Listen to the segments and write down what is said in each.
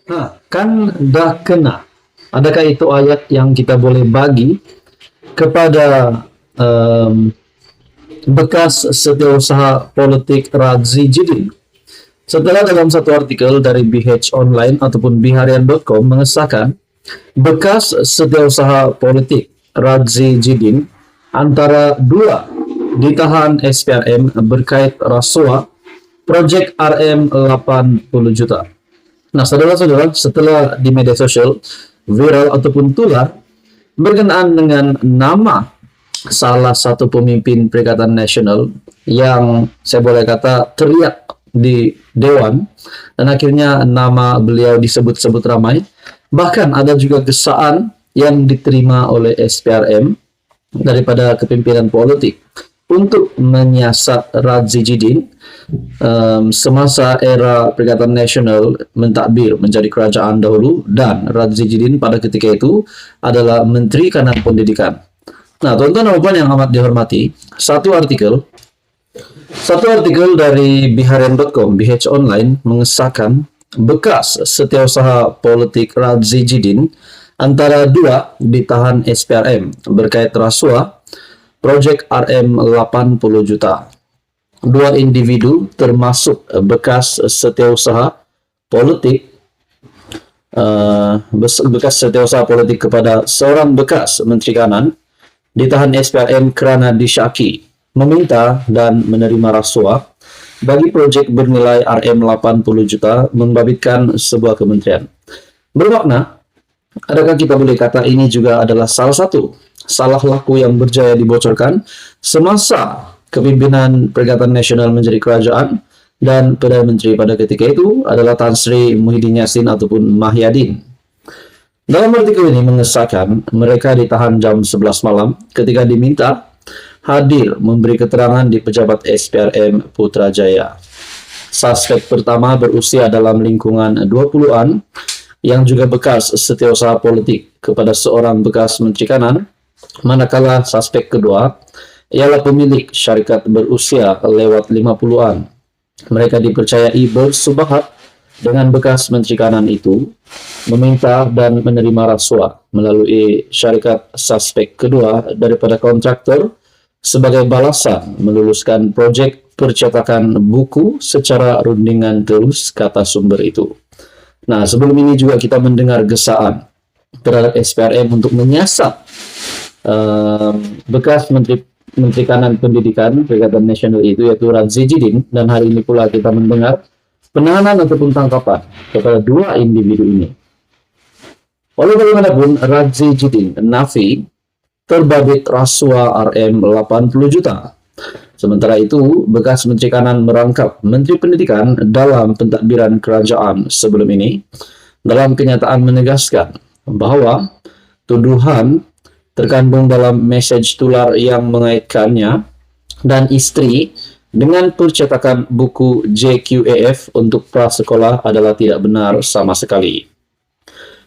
Nah, kan dah kena. Adakah itu ayat yang kita boleh bagi kepada bekas setiausaha politik Radzi Jidin? Setelah dalam satu artikel dari BH Online ataupun biharian.com mengesahkan bekas setiausaha politik Radzi Jidin antara dua ditahan SPRM berkait rasuah proyek RM 80 juta. Nah, saudara-saudara, setelah di media sosial viral ataupun tular berkenaan dengan nama salah satu pemimpin Perikatan Nasional yang saya boleh kata teriak di Dewan, dan akhirnya nama beliau disebut-sebut ramai. Bahkan ada juga gesaan yang diterima oleh SPRM daripada kepimpinan politik untuk menyiasat Radzi Jidin semasa era Perikatan Nasional mentadbir menjadi kerajaan dahulu, dan Radzi Jidin pada ketika itu adalah Menteri Kanan Pendidikan. Nah, tuan-tuan dan puan yang amat dihormati, satu artikel dari biharian.com, BH Online mengesahkan bekas setiausaha politik Radzi Jidin antara dua ditahan SPRM berkait rasuah proyek RM 80 juta. Dua individu termasuk bekas setiausaha politik kepada seorang bekas Menteri Kanan ditahan SPRM kerana disyaki meminta dan menerima rasuah bagi proyek bernilai RM 80 juta membabitkan sebuah kementerian. Bermakna, adakah kita boleh kata ini juga adalah salah satu salah laku yang berjaya dibocorkan semasa kepimpinan Perikatan Nasional menjadi kerajaan, dan Perdana Menteri pada ketika itu adalah Tan Sri Muhyiddin Yassin ataupun Mahyadin. Dalam artikel ini mengesahkan mereka ditahan jam 11 malam ketika diminta hadir memberi keterangan di pejabat SPRM Putrajaya. Suspek pertama berusia dalam lingkungan 20-an yang juga bekas setiausaha politik kepada seorang bekas Menteri Kanan, manakala suspek kedua ialah pemilik syarikat berusia lewat 50-an. Mereka dipercayai bersubahat dengan bekas Menteri Kanan itu meminta dan menerima rasuah melalui syarikat suspek kedua daripada kontraktor sebagai balasan meluluskan proyek percetakan buku secara rundingan terus, kata sumber itu. Nah, sebelum ini juga kita mendengar gesaan terhadap SPRM untuk menyiasat bekas Menteri Kanan Pendidikan Perikatan Nasional itu, yaitu Radzi Jidin, dan hari ini pula kita mendengar penahanan ataupun tangkapan kepada dua individu ini. Oleh bagaimanapun, Radzi Jidin nafi terbabit rasuah RM 80 juta. Sementara itu, bekas Menteri Kanan merangkap Menteri Pendidikan dalam pentadbiran kerajaan sebelum ini dalam kenyataan menegaskan bahawa tuduhan terkandung dalam mesej tular yang mengaitkannya dan isteri dengan percetakan buku JQAF untuk prasekolah adalah tidak benar sama sekali.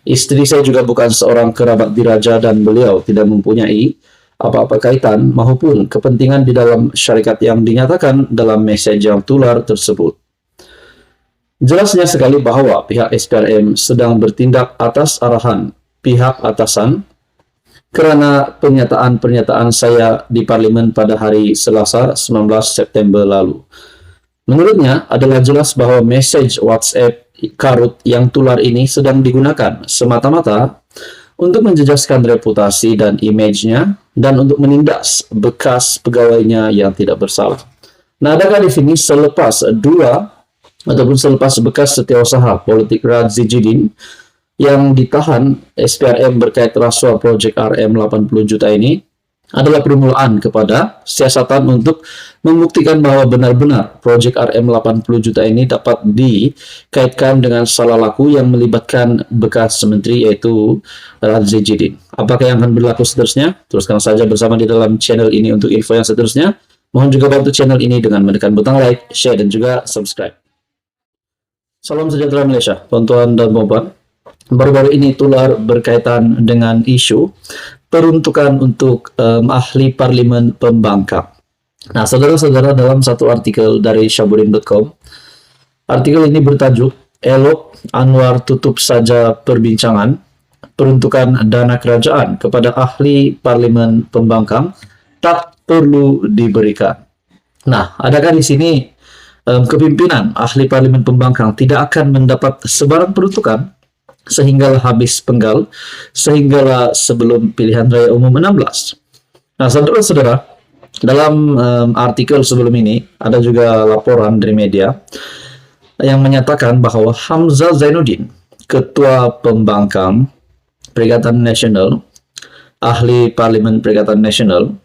Isteri saya juga bukan seorang kerabat diraja dan beliau tidak mempunyai apa-apa kaitan maupun kepentingan di dalam syarikat yang dinyatakan dalam mesej yang tular tersebut. Jelasnya sekali bahawa pihak SPRM sedang bertindak atas arahan pihak atasan kerana pernyataan-pernyataan saya di Parlimen pada hari Selasa 19 September lalu. Menurutnya adalah jelas bahawa mesej WhatsApp karut yang tular ini sedang digunakan semata-mata untuk menjejaskan reputasi dan imejnya dan untuk menindas bekas pegawainya yang tidak bersalah. Nah, adakah di sini selepas bekas setiausaha politik Radzi Jidin yang ditahan SPRM berkait rasuah proyek RM 80 juta ini adalah permulaan kepada siasatan untuk membuktikan bahawa benar-benar proyek RM 80 juta ini dapat dikaitkan dengan salah laku yang melibatkan bekas menteri, yaitu Radzi Jidin. Apakah yang akan berlaku seterusnya? Teruskan saja bersama di dalam channel ini untuk info yang seterusnya. Mohon juga bantu channel ini dengan menekan butang like, share, dan juga subscribe. Salam sejahtera Malaysia, tuan-tuan dan puan-puan. Baru-baru ini tular berkaitan dengan isu peruntukan untuk ahli parlemen pembangkang. Nah, saudara-saudara, dalam satu artikel dari Syahbudin.com, artikel ini bertajuk "Elok Anwar tutup saja perbincangan, peruntukan dana kerajaan kepada ahli parlemen pembangkang tak perlu diberikan." Nah, adakah di sini kepimpinan ahli parlemen pembangkang tidak akan mendapat sebarang peruntukan sehinggalah habis penggal, sehinggalah sebelum pilihan raya umum 16? Nah, saudara-saudara, dalam artikel sebelum ini ada juga laporan dari media yang menyatakan bahwa Hamzah Zainuddin, Ketua Pembangkang Perikatan Nasional, ahli parlemen Perikatan Nasional,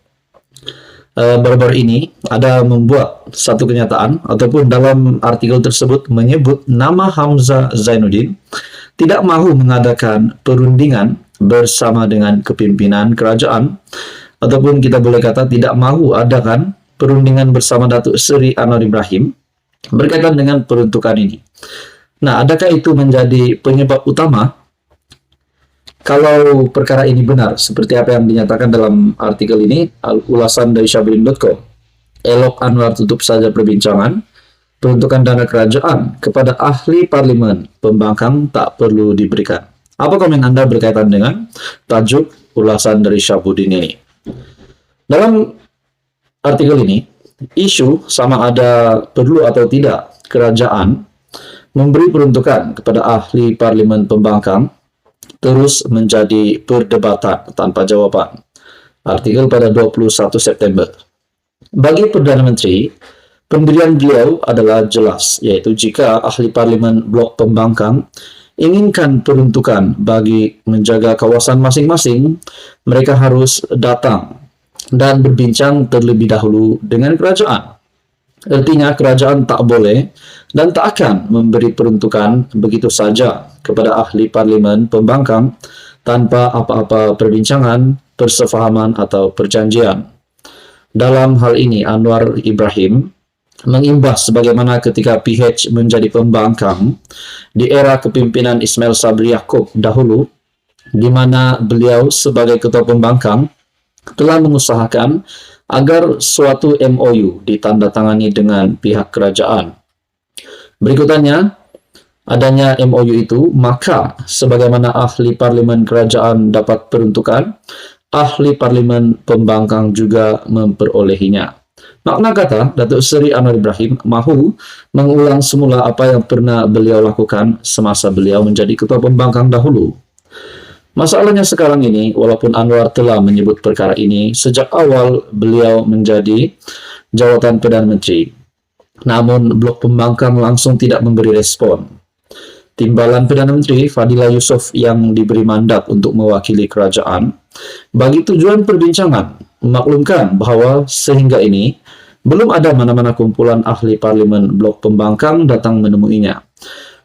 baru-baru ini ada membuat satu kenyataan, ataupun dalam artikel tersebut menyebut nama Hamzah Zainuddin tidak mahu mengadakan perundingan bersama dengan kepimpinan kerajaan, ataupun kita boleh kata tidak mahu adakan perundingan bersama Datuk Seri Anwar Ibrahim berkaitan dengan peruntukan ini. Nah, adakah itu menjadi penyebab utama kalau perkara ini benar seperti apa yang dinyatakan dalam artikel ini, ulasan dari Syahbudin.com? Elok Anwar tutup saja perbincangan, peruntukan dana kerajaan kepada ahli parlemen pembangkang tak perlu diberikan. Apa komen Anda berkaitan dengan tajuk ulasan dari Syahbudin ini? Dalam artikel ini, isu sama ada perlu atau tidak kerajaan memberi peruntukan kepada ahli parlemen pembangkang terus menjadi perdebatan tanpa jawaban. Artikel pada 21 September. Bagi Perdana Menteri, pendirian beliau adalah jelas, yaitu jika ahli parlemen blok pembangkang inginkan peruntukan bagi menjaga kawasan masing-masing, mereka harus datang dan berbincang terlebih dahulu dengan kerajaan. Artinya kerajaan tak boleh dan tak akan memberi peruntukan begitu saja kepada ahli parlemen pembangkang tanpa apa-apa perbincangan, persefahaman atau perjanjian. Dalam hal ini Anwar Ibrahim mengimbas sebagaimana ketika PH menjadi pembangkang di era kepimpinan Ismail Sabri Yaakob dahulu, di mana beliau sebagai ketua pembangkang telah mengusahakan agar suatu MOU ditandatangani dengan pihak kerajaan. Berikutannya, adanya MOU itu, maka sebagaimana ahli parlemen kerajaan dapat peruntukan, ahli parlemen pembangkang juga memperolehinya. Makna kata, Datuk Seri Anwar Ibrahim mahu mengulang semula apa yang pernah beliau lakukan semasa beliau menjadi ketua pembangkang dahulu. Masalahnya sekarang ini, walaupun Anwar telah menyebut perkara ini sejak awal beliau menjadi jawatan Perdana Menteri, namun blok pembangkang langsung tidak memberi respon. Timbalan Perdana Menteri Fadila Yusof yang diberi mandat untuk mewakili kerajaan bagi tujuan perbincangan memaklumkan bahwa sehingga ini belum ada mana-mana kumpulan ahli parlemen blok pembangkang datang menemuinya.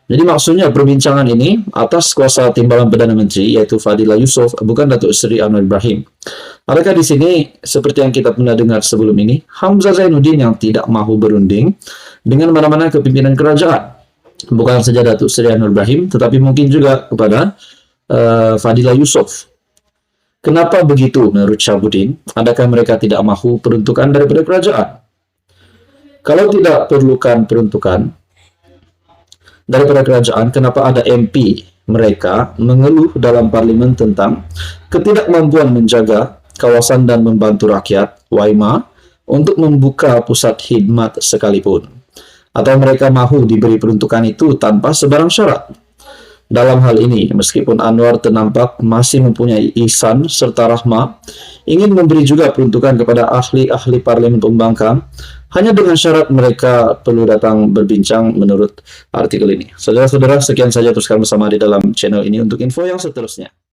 Jadi maksudnya perbincangan ini atas kuasa timbalan Perdana Menteri yaitu Fadila Yusof, bukan Datuk Seri Anwar Ibrahim. Adakah di sini seperti yang kita pernah dengar sebelum ini, Hamzah Zainuddin yang tidak mahu berunding dengan mana-mana kepimpinan kerajaan? Bukan saja Datuk Seri Anwar Ibrahim, tetapi mungkin juga kepada Fadila Yusof. Kenapa begitu menurut Syahbudin? Adakah mereka tidak mahu peruntukan daripada kerajaan? Kalau tidak perlukan peruntukan daripada kerajaan, kenapa ada MP mereka mengeluh dalam parlimen tentang ketidakmampuan menjaga kawasan dan membantu rakyat, WAIMA, untuk membuka pusat khidmat sekalipun? Atau mereka mahu diberi peruntukan itu tanpa sebarang syarat? Dalam hal ini, meskipun Anwar ternampak masih mempunyai ihsan serta rahmah, ingin memberi juga peruntukan kepada ahli-ahli parlemen pembangkang, hanya dengan syarat mereka perlu datang berbincang menurut artikel ini. Saudara-saudara, sekian saja, teruskan bersama di dalam channel ini untuk info yang seterusnya.